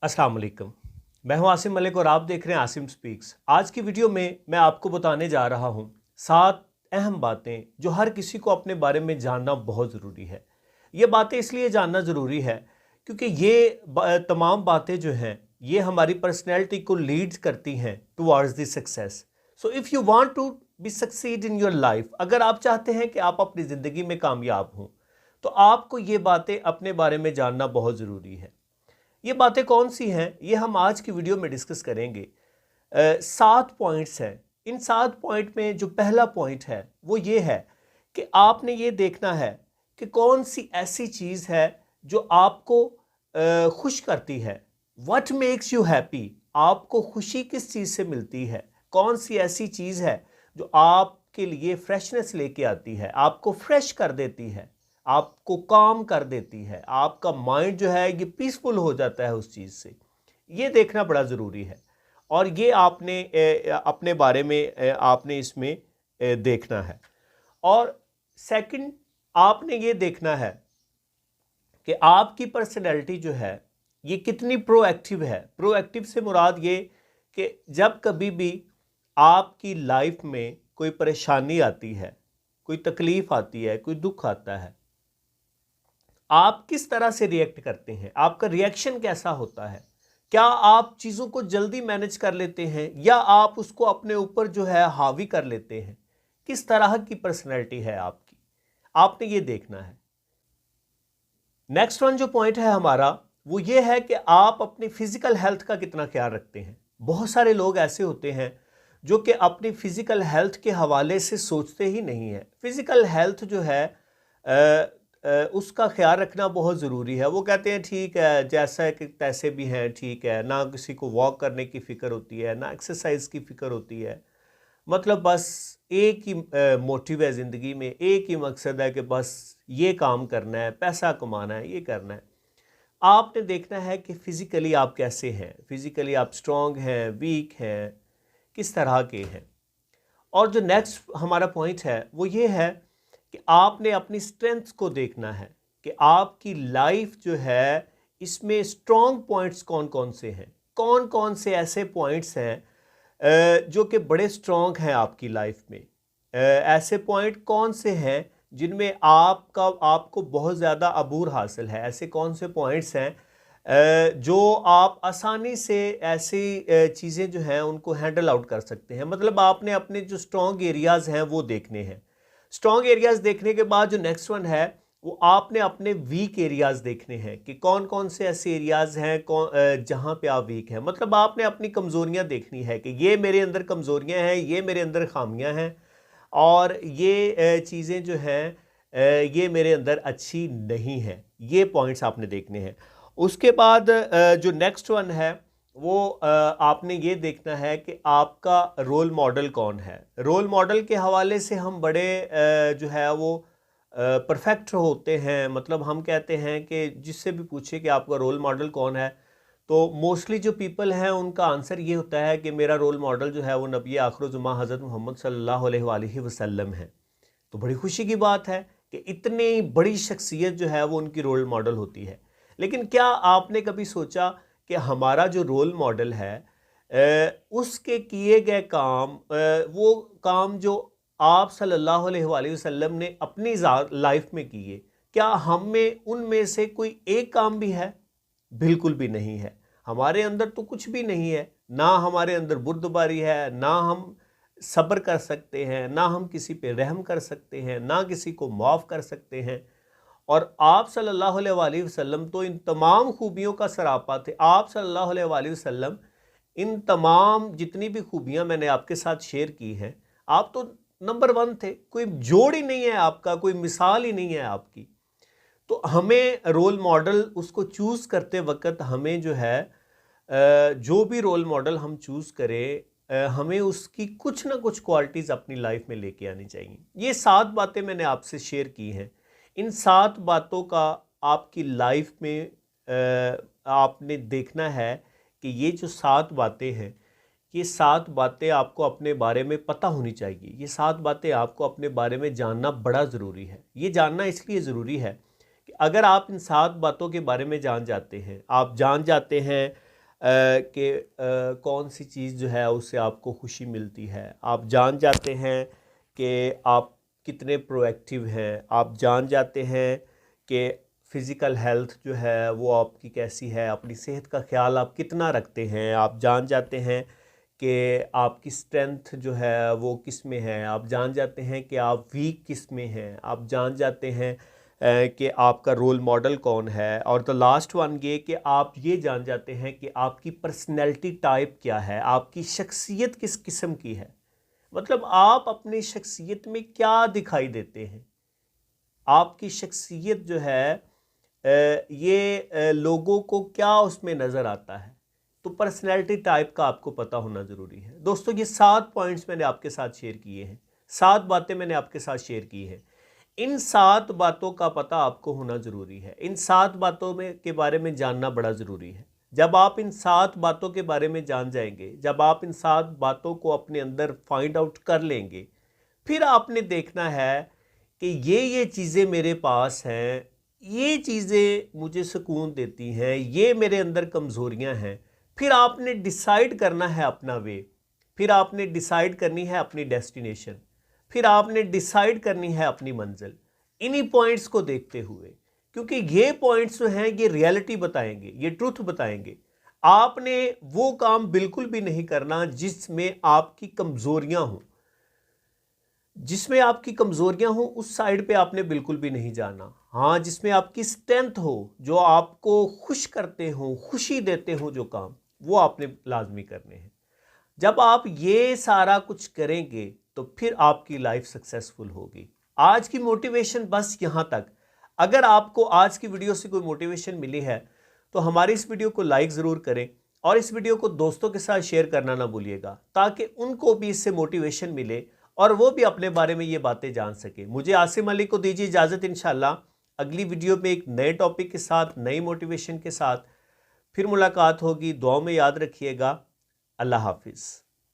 अस्सलाम वालेकुम। मैं हूं आसिम मलिक और आप देख रहे हैं आसिम स्पीक्स। आज की वीडियो में मैं आपको बताने जा रहा हूं 7 अहम बातें जो हर किसी को अपने बारे में जानना बहुत ज़रूरी है। ये बातें इसलिए जानना ज़रूरी है क्योंकि ये तमाम बातें जो हैं ये हमारी पर्सनैलिटी को लीड करती हैं towards the success. So if you want to be succeed in your life, अगर आप चाहते हैं कि आप अपनी ज़िंदगी में कामयाब हों तो आपको ये बातें अपने बारे में जानना बहुत ज़रूरी है। ये बातें कौन सी हैं ये हम आज की वीडियो में डिस्कस करेंगे। 7 पॉइंट्स हैं। इन 7 पॉइंट में जो पहला पॉइंट है वो ये है कि आपने ये देखना है कि कौन सी ऐसी चीज़ है जो आपको खुश करती है। व्हाट मेक्स यू हैप्पी, आपको खुशी किस चीज़ से मिलती है। कौन सी ऐसी चीज़ है जो आपके लिए फ्रेशनेस लेके आती है, आपको फ्रेश कर देती है, आपको काम कर देती है, आपका माइंड जो है ये पीसफुल हो जाता है उस चीज़ से। ये देखना बड़ा ज़रूरी है और ये आपने अपने बारे में आपने इसमें देखना है। और सेकंड, आपने ये देखना है कि आपकी पर्सनैलिटी जो है ये कितनी प्रोएक्टिव है। प्रोएक्टिव से मुराद ये कि जब कभी भी आपकी लाइफ में कोई परेशानी आती है, कोई तकलीफ़ आती है, कोई दुख आता है, आप किस तरह से रिएक्ट करते हैं, आपका रिएक्शन कैसा होता है। क्या आप चीज़ों को जल्दी मैनेज कर लेते हैं या आप उसको अपने ऊपर जो है हावी कर लेते हैं। किस तरह की पर्सनैलिटी है आपकी, आपने ये देखना है। नेक्स्ट वन जो पॉइंट है हमारा वो ये है कि आप अपनी फिजिकल हेल्थ का कितना ख्याल रखते हैं। बहुत सारे लोग ऐसे होते हैं जो कि अपनी फिजिकल हेल्थ के हवाले से सोचते ही नहीं है। फिजिकल हेल्थ जो है उसका ख्याल रखना बहुत ज़रूरी है। वो कहते हैं ठीक है जैसा कि तैसे भी हैं, ठीक है, ना किसी को वॉक करने की फ़िक्र होती है, ना एक्सरसाइज की फ़िक्र होती है। मतलब बस एक ही मोटिव है ज़िंदगी में, एक ही मकसद है कि बस ये काम करना है, पैसा कमाना है, ये करना है। आपने देखना है कि फ़िज़िकली आप कैसे हैं, फ़िज़िकली आप स्ट्रॉन्ग हैं, वीक हैं, किस तरह के हैं। और जो नेक्स्ट हमारा पॉइंट है वो ये है कि आपने अपनी स्ट्रेंथ्स को देखना है कि आपकी लाइफ जो है इसमें स्ट्रॉन्ग पॉइंट्स कौन कौन से हैं, कौन कौन से ऐसे पॉइंट्स हैं जो कि बड़े स्ट्रॉन्ग हैं आपकी लाइफ में। ऐसे पॉइंट कौन से हैं जिनमें आपको बहुत ज़्यादा अबूर हासिल है। ऐसे कौन से पॉइंट्स हैं जो आप आसानी से ऐसी चीज़ें जो हैं उनको हैंडल आउट कर सकते हैं। मतलब आपने अपने जो स्ट्रॉन्ग एरियाज़ हैं वो देखने हैं। स्ट्रॉन्ग एरियाज़ देखने के बाद जो नेक्स्ट वन है वो आपने अपने वीक एरियाज़ देखने हैं कि कौन कौन से ऐसे एरियाज़ हैं जहाँ पे आप वीक हैं। मतलब आपने अपनी कमज़ोरियाँ देखनी है कि ये मेरे अंदर कमज़ोरियाँ हैं, ये मेरे अंदर खामियाँ हैं और ये चीज़ें जो हैं ये मेरे अंदर अच्छी नहीं हैं। ये पॉइंट्स आपने देखने हैं। उसके बाद जो नेक्स्ट वन है वो आपने ये देखना है कि आपका रोल मॉडल कौन है। रोल मॉडल के हवाले से हम बड़े जो है वो परफेक्ट होते हैं। मतलब हम कहते हैं कि जिससे भी पूछे कि आपका रोल मॉडल कौन है तो मोस्टली जो पीपल हैं उनका आंसर ये होता है कि मेरा रोल मॉडल जो है वो नबी आखिर-उज़्ज़मा हज़रत मोहम्मद सल्लल्लाहु अलैहि वसल्लम है। तो बड़ी खुशी की बात है कि इतनी बड़ी शख्सियत जो है वो उनकी रोल मॉडल होती है। लेकिन क्या आपने कभी सोचा कि हमारा जो रोल मॉडल है उसके किए गए काम, वो काम जो आप सल्लल्लाहु अलैहि वसल्लम ने अपनी लाइफ में किए, क्या हम में उनमें से कोई एक काम भी है? बिल्कुल भी नहीं है। हमारे अंदर तो कुछ भी नहीं है। ना हमारे अंदर बुर्दबारी है, ना हम सब्र कर सकते हैं, ना हम किसी पे रहम कर सकते हैं, ना किसी को माफ़ कर सकते हैं। और आप सल्लल्लाहु अलैहि वसल्लम तो इन तमाम खूबियों का सरापा थे। आप सल्लल्लाहु अलैहि वसल्लम इन तमाम जितनी भी खूबियाँ मैंने आपके साथ शेयर की हैं, आप तो नंबर 1 थे। कोई जोड़ ही नहीं है आपका, कोई मिसाल ही नहीं है आपकी। तो हमें रोल मॉडल उसको चूज़ करते वक़्त हमें जो है जो भी रोल मॉडल हम चूज़ करें हमें उसकी कुछ ना कुछ क्वालिटीज़ अपनी लाइफ में लेके आनी चाहिए। ये 7 बातें मैंने आपसे शेयर की हैं। इन 7 बातों का आपकी लाइफ में आपने देखना है कि ये जो 7 बातें हैं, ये 7 बातें आपको अपने बारे में पता होनी चाहिए। ये 7 बातें आपको अपने बारे में जानना बड़ा ज़रूरी है। ये जानना इसलिए ज़रूरी है कि अगर आप इन 7 बातों के बारे में जान जाते हैं, आप जान जाते हैं कि कौन सी चीज़ जो है उससे आपको खुशी मिलती है। आप जान जाते हैं कि आप कितने प्रोएक्टिव हैं, आप जान जाते हैं कि फ़िज़िकल हेल्थ जो है वो आपकी कैसी है, अपनी सेहत का ख्याल आप कितना रखते हैं, आप जान जाते हैं कि आपकी स्ट्रेंथ जो है वो किस में है, आप जान जाते हैं कि आप वीक किस में हैं, आप जान जाते हैं कि आपका रोल मॉडल कौन है, और द लास्ट वन ये कि आप ये जान जाते हैं कि आपकी पर्सनैलिटी टाइप क्या है, आपकी शख्सियत किस किस्म की है। मतलब आप अपनी शख्सियत में क्या दिखाई देते हैं, आपकी शख्सियत जो है ये लोगों को क्या उसमें नज़र आता है। तो पर्सनैलिटी टाइप का आपको पता होना ज़रूरी है। दोस्तों ये 7 पॉइंट्स मैंने आपके साथ शेयर किए हैं, 7 बातें मैंने आपके साथ शेयर की हैं। इन 7 बातों का पता आपको होना ज़रूरी है। इन 7 बातों में के बारे में जानना बड़ा ज़रूरी है। जब आप इन 7 बातों के बारे में जान जाएंगे, जब आप इन 7 बातों को अपने अंदर फाइंड आउट कर लेंगे, फिर आपने देखना है कि ये चीज़ें मेरे पास हैं, ये चीज़ें मुझे सुकून देती हैं, ये मेरे अंदर कमज़ोरियां हैं। फिर आपने डिसाइड करना है अपना वे, फिर आपने डिसाइड करनी है अपनी डेस्टिनेशन, फिर आपने डिसाइड करनी है अपनी मंजिल, इन्हीं पॉइंट्स को देखते हुए। क्योंकि ये पॉइंट्स जो हैं ये रियलिटी बताएंगे, ये ट्रुथ बताएंगे। आपने वो काम बिल्कुल भी नहीं करना जिसमें आपकी कमज़ोरियां हों, जिसमें आपकी कमज़ोरियां हों उस साइड पे आपने बिल्कुल भी नहीं जाना। हाँ, जिसमें आपकी स्ट्रेंथ हो, जो आपको खुश करते हो, खुशी देते हो जो काम, वो आपने लाजमी करने हैं। जब आप ये सारा कुछ करेंगे तो फिर आपकी लाइफ सक्सेसफुल होगी। आज की मोटिवेशन बस यहाँ तक। अगर आपको आज की वीडियो से कोई मोटिवेशन मिली है तो हमारी इस वीडियो को लाइक ज़रूर करें और इस वीडियो को दोस्तों के साथ शेयर करना ना भूलिएगा, ताकि उनको भी इससे मोटिवेशन मिले और वो भी अपने बारे में ये बातें जान सके। मुझे आसिम अली को दीजिए इजाज़त। इंशाल्लाह अगली वीडियो में एक नए टॉपिक के साथ, नई मोटिवेशन के साथ फिर मुलाकात होगी। दुआ में याद रखिएगा। अल्लाह हाफिज़।